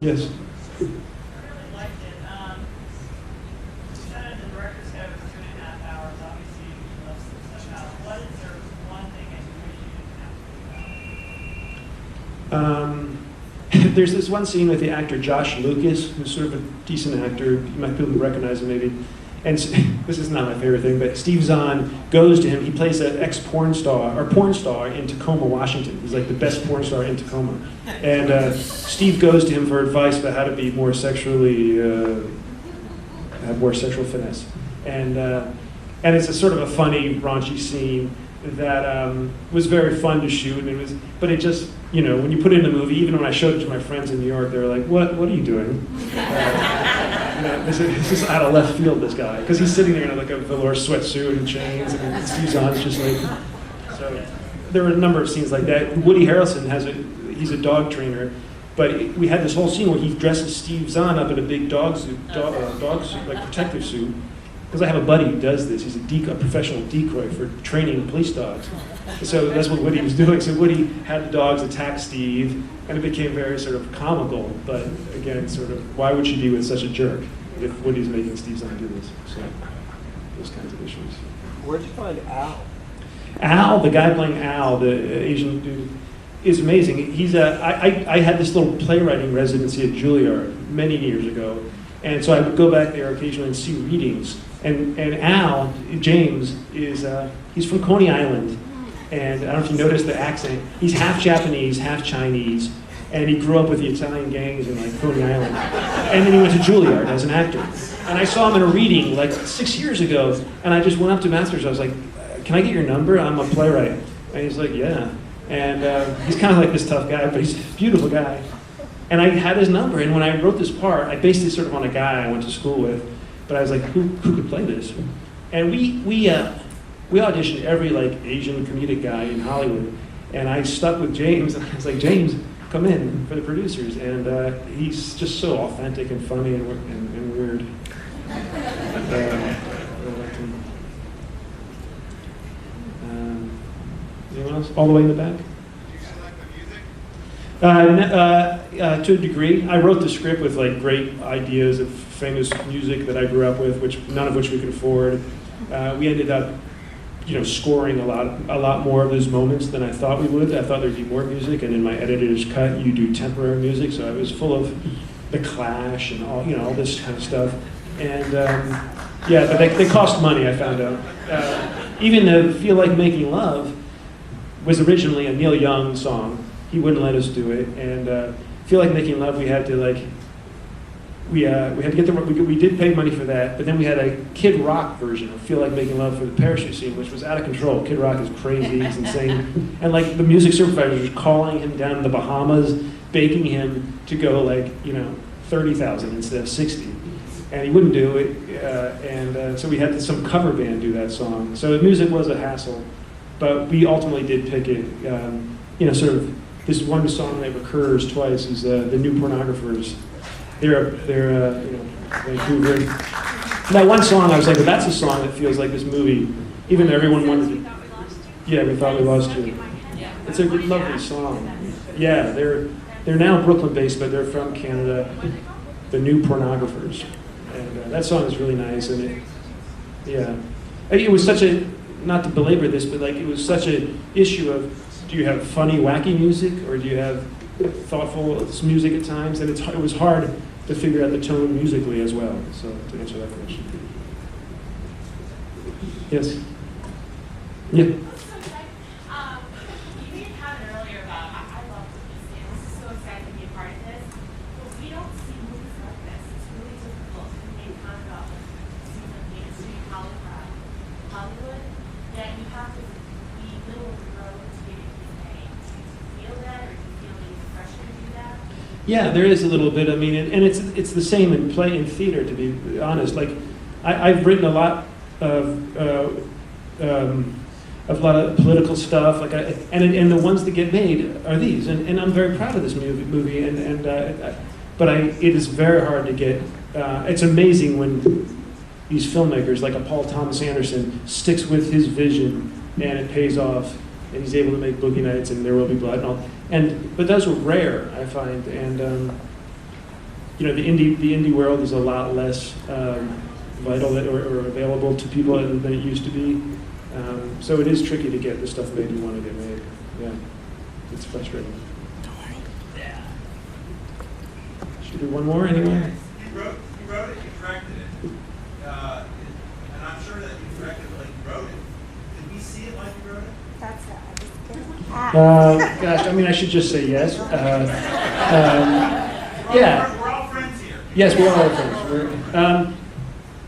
Yes. I really liked it. You said the director's cut was 2.5 hours. Obviously, you left some stuff out. What is there one thing that you wish you didn't have to leave out? There's this one scene with the actor Josh Lucas, who's sort of a decent actor. You might be able to recognize him maybe. And this is not my favorite thing, but Steve Zahn goes to him. He plays an ex-porn star, or porn star in Tacoma, Washington. He's like the best porn star in Tacoma. And Steve goes to him for advice about how to be more sexually, have more sexual finesse. And it's a sort of a funny, raunchy scene that was very fun to shoot. And but it just, you know, when you put it in a movie, even when I showed it to my friends in New York, they were like, what are you doing? You know, this is out of left field, this guy. Because he's sitting there in like a velour sweatsuit and chains, and Steve Zahn's just like... So there were a number of scenes like that. Woody Harrelson he's a dog trainer, but we had this whole scene where he dresses Steve Zahn up in a big dog suit, like protective suit. Because I have a buddy who does this. He's a professional decoy for training police dogs. So that's what Woody was doing. So Woody had the dogs attack Steve, and it became very sort of comical. But again, sort of, why would she be with such a jerk if Woody's making Steve Zahn do this? So those kinds of issues. Where'd you find Al? Al, the guy playing Al, the Asian dude, is amazing. I had this little playwriting residency at Juilliard many years ago, and so I would go back there occasionally and see readings. And Al, James, he's from Coney Island, and I don't know if you noticed the accent. He's half Japanese, half Chinese, and he grew up with the Italian gangs in like Coney Island. And then he went to Juilliard as an actor. And I saw him in a reading like 6 years ago, and I just went up to Masters. I was like, "Can I get your number? I'm a playwright." And he's like, "Yeah." And he's kind of like this tough guy, but he's a beautiful guy. And I had his number, and when I wrote this part, I based it sort of on a guy I went to school with. But I was like, who could play this? And we auditioned every like Asian comedic guy in Hollywood, and I stuck with James. And I was like, James, come in for the producers, and he's just so authentic and funny and weird. Anyone else? All the way in the back. Do you guys like the music? To a degree. I wrote the script with like great ideas of famous music that I grew up with, none of which we could afford. We ended up, scoring a lot more of those moments than I thought we would. I thought there'd be more music, and in my editor's cut, you do temporary music, so I was full of the Clash and all this kind of stuff. And but they cost money. I found out. Even the "Feel Like Making Love" was originally a Neil Young song. He wouldn't let us do it, and "Feel Like Making Love" we had to we had to get we did pay money for that, but then we had a Kid Rock version of "Feel Like Making Love" for the parachute scene, which was out of control. Kid Rock is crazy, he's insane, and like the music supervisors were calling him down in the Bahamas, begging him to go 30,000 instead of 60, and he wouldn't do it, so we had some cover band do that song. So the music was a hassle, but we ultimately did pick it. Sort of this one song that recurs twice is the New Pornographers. They're Vancouver. And that one song, I was like, well, that's a song that feels like this movie, even though everyone wanted to. Yeah, We Thought We Lost You. It's a lovely song. Yeah, they're now Brooklyn-based, but they're from Canada. The New Pornographers, and that song is really nice. And it was such a, not to belabor this, but it was such an issue of, do you have funny, wacky music, or do you have thoughtful music at times? And it was hard to figure out the tone musically as well. So to answer that question. Yes. Yeah. You made a comment earlier about, I love this is so exciting to be a part of this, but we don't see movies like this. It's really difficult to make comment about mainstream Hollywood, that you have to be middle of the road to get anything. Do you feel that, or do you feel the pressure to do that? Yeah, there is a little bit. I mean, and it's the same in play and theater, to be honest. I've written a lot of a lot of political stuff, and the ones that get made are these, and I'm very proud of this movie, but it is very hard to get. It's amazing when these filmmakers, like a Paul Thomas Anderson, sticks with his vision, and it pays off, and he's able to make Boogie Nights and There Will Be Blood and all. But those were rare, I find, and the indie world is a lot less vital or available to people than it used to be. So it is tricky to get the stuff made you want to get made. Yeah, it's frustrating. Should we do one more, anyone? You wrote it, you directed it, and I'm sure that you directed it like you wrote it. Did we see it like you wrote it? That's what I was gonna ask. Gosh, I mean, I should just say yes. Yeah. We're all friends here. Yes, we are all friends.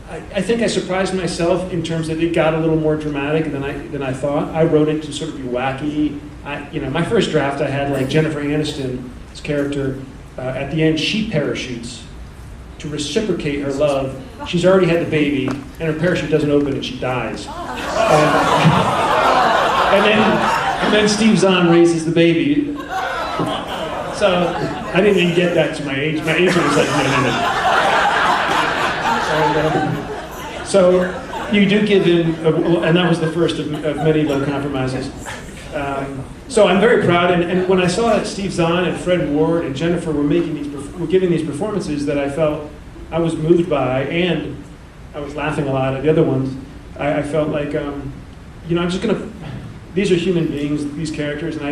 I think I surprised myself in terms that it got a little more dramatic than I thought. I wrote it to sort of be wacky. My first draft, I had like Jennifer Aniston's character. At the end, she parachutes to reciprocate her love. She's already had the baby, and her parachute doesn't open, and she dies. And then Steve Zahn raises the baby. So I didn't even get that to my agent. My agent was like, no. So you do give in, and that was the first of many little compromises. So I'm very proud, and when I saw that Steve Zahn and Fred Ward and Jennifer were giving these performances that I felt I was moved by, and I was laughing a lot at the other ones, I felt like, I'm just gonna. These are human beings, these characters, and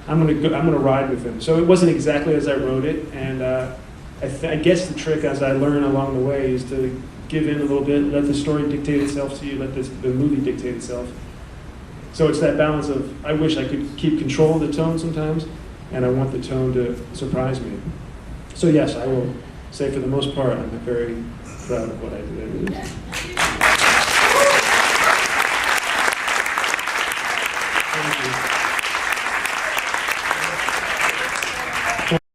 I'm gonna ride with them. So it wasn't exactly as I wrote it, and I guess the trick as I learn along the way is to give in a little bit, let the story dictate itself to you, let the movie dictate itself. So it's that balance of, I wish I could keep control of the tone sometimes, and I want the tone to surprise me. So yes, I will say for the most part, I'm very proud of what I did. Thank you.